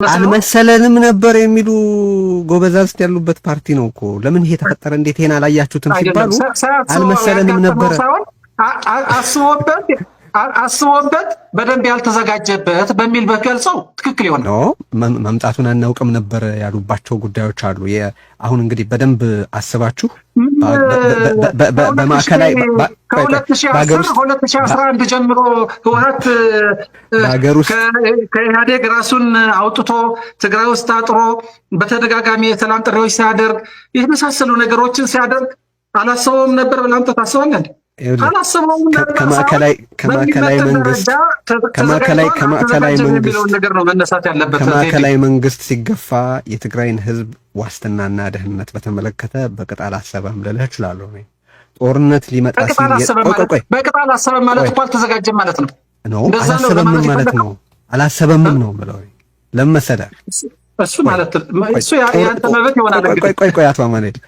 አልመሰለንም ነበር የሚሉ ጎበዛዝት ያሉበት ፓርቲ ነው እኮ። ለምን ይሄ ተፈጠረ እንዴት ይሄን አላያችሁትም ሲባሉ አልመሰለንም ነበር። አስቦበት በደንብ ያልተዘጋጀበት በሚል በገልጸው ትክክል ይሆናል። መምጣቱን አናውቅም ነበር ያሉባቸው ጉዳዮች አሉ። አሁን እንግዲህ በደንብ አስባችሁ በማዕከላዊ ከ2011 ጀምሮ ህወሓት ከኢህአዴግ ራሱን አውጥቶ ትግራይ ውስጥ አጥሮ በተደጋጋሚ የሰላም ጥሪዎች ሲያደርግ የመሳሰሉ ነገሮችን ሲያደርግ አላሰበውም ነበር ብለህ አንተ ታስባለህ? ከማዕከላዊ መንግስት ሲገፋ የትግራይን ህዝብ ዋስትናና ደህንነት በተመለከተ በቅጥ አላሰበም ልልህ እችላለሁ። ጦርነት ሊመጣ በቅጥ አላሰበም ማለት እኮ አልተዘጋጀም ማለት ነው። አላሰበም ማለት ነው። አላሰበም ነው ብለው ለመሰለ እሱ ማለት እሱ ያንተ መብት ይሆናል። ቆይ አቶ አማኑኤል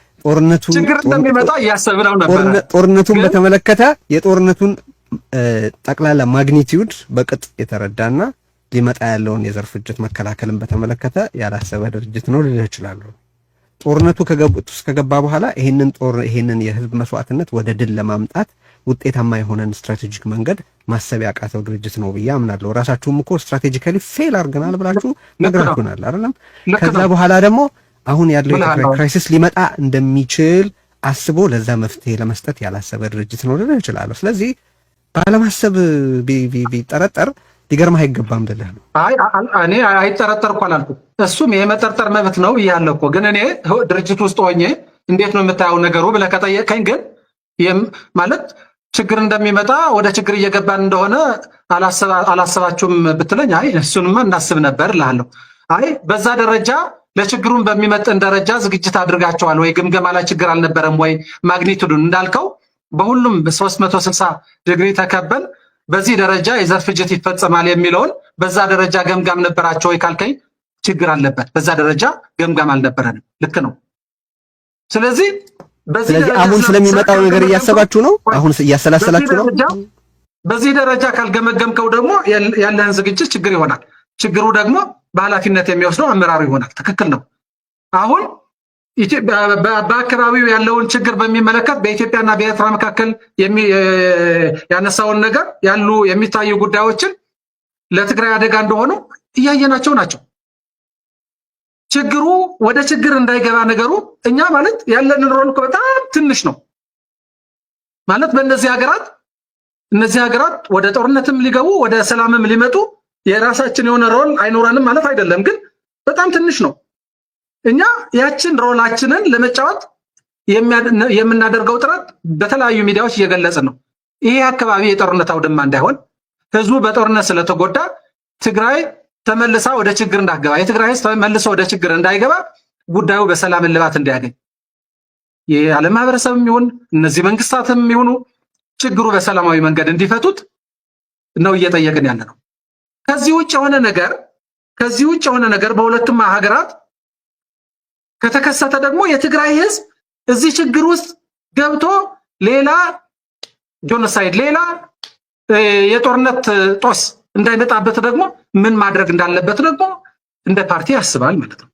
ችግር እንደሚመጣ እያሰብነው ነበር። ጦርነቱን በተመለከተ የጦርነቱን ጠቅላላ ማግኒቲዩድ በቅጥ የተረዳና ሊመጣ ያለውን የዘር ፍጅት መከላከልን በተመለከተ ያላሰበ ድርጅት ነው ልልህ እችላለሁ። ጦርነቱ ከገባ በኋላ ይሄንን የህዝብ መስዋዕትነት ወደ ድል ለማምጣት ውጤታማ የሆነን ስትራቴጂክ መንገድ ማሰብ ያቃተው ድርጅት ነው ብዬ አምናለሁ። ራሳችሁም እኮ ስትራቴጂካሊ ፌል አድርገናል ብላችሁ ነግራችሁናል አይደለም? ከዛ በኋላ ደግሞ አሁን ያለው የትግራይ ክራይሲስ ሊመጣ እንደሚችል አስቦ ለዛ መፍትሄ ለመስጠት ያላሰበ ድርጅት ነው ልልህ እችላለሁ። ስለዚህ ባለማሰብ ቢጠረጠር ሊገርምህ አይገባም ልልህ ነው። እኔ አይጠረጠር እኮ አላልኩም። እሱም የመጠርጠር መብት ነው ብያለሁ እኮ። ግን እኔ ድርጅት ውስጥ ሆኜ እንዴት ነው የምታየው ነገሩ ብለህ ከጠየቀኝ ግን ማለት ችግር እንደሚመጣ ወደ ችግር እየገባን እንደሆነ አላሰባችሁም ብትለኝ አይ እሱንማ እናስብ ነበር እልሃለሁ። አይ በዛ ደረጃ ለችግሩን በሚመጥን ደረጃ ዝግጅት አድርጋቸዋል ወይ? ግምገማ ላይ ችግር አልነበረም ወይ? ማግኒቱዱን እንዳልከው በሁሉም በ360 ዲግሪ ተከበል በዚህ ደረጃ የዘር ፍጅት ይፈጸማል የሚለውን በዛ ደረጃ ገምጋም ነበራቸው ወይ ካልከኝ ችግር አለበት። በዛ ደረጃ ገምጋም አልነበረንም። ልክ ነው። ስለዚህ አሁን ስለሚመጣው ነገር እያሰባችሁ ነው? አሁን እያሰላሰላችሁ ነው? በዚህ ደረጃ ካልገመገምከው ደግሞ ያለህን ዝግጅት ችግር ይሆናል። ችግሩ ደግሞ በኃላፊነት የሚወስደው አመራሩ ይሆናል። ትክክል ነው። አሁን በአካባቢው ያለውን ችግር በሚመለከት በኢትዮጵያና በኤርትራ መካከል ያነሳውን ነገር ያሉ የሚታዩ ጉዳዮችን ለትግራይ አደጋ እንደሆኑ እያየናቸው ናቸው። ችግሩ ወደ ችግር እንዳይገባ ነገሩ እኛ ማለት ያለን ሮል በጣም ትንሽ ነው ማለት በእነዚህ ሀገራት ወደ ጦርነትም ሊገቡ ወደ ሰላምም ሊመጡ የራሳችን የሆነ ሮል አይኖረንም ማለት አይደለም፣ ግን በጣም ትንሽ ነው። እኛ ያችን ሮላችንን ለመጫወት የምናደርገው ጥረት በተለያዩ ሚዲያዎች እየገለጽን ነው። ይሄ አካባቢ የጦርነት አውድማ እንዳይሆን ህዝቡ በጦርነት ስለተጎዳ ትግራይ ተመልሳ ወደ ችግር እንዳትገባ፣ የትግራይ ህዝብ ተመልሶ ወደ ችግር እንዳይገባ ጉዳዩ በሰላም እልባት እንዲያገኝ የዓለም ማህበረሰብም ይሁን እነዚህ መንግስታትም ይሁኑ ችግሩ በሰላማዊ መንገድ እንዲፈቱት ነው እየጠየቅን ያለ ነው። ከዚህ ውጭ የሆነ ነገር በሁለቱም ሀገራት ከተከሰተ ደግሞ የትግራይ ህዝብ እዚህ ችግር ውስጥ ገብቶ ሌላ ጆኖሳይድ ሌላ የጦርነት ጦስ እንዳይመጣበት ደግሞ ምን ማድረግ እንዳለበት ደግሞ እንደ ፓርቲ ያስባል ማለት ነው።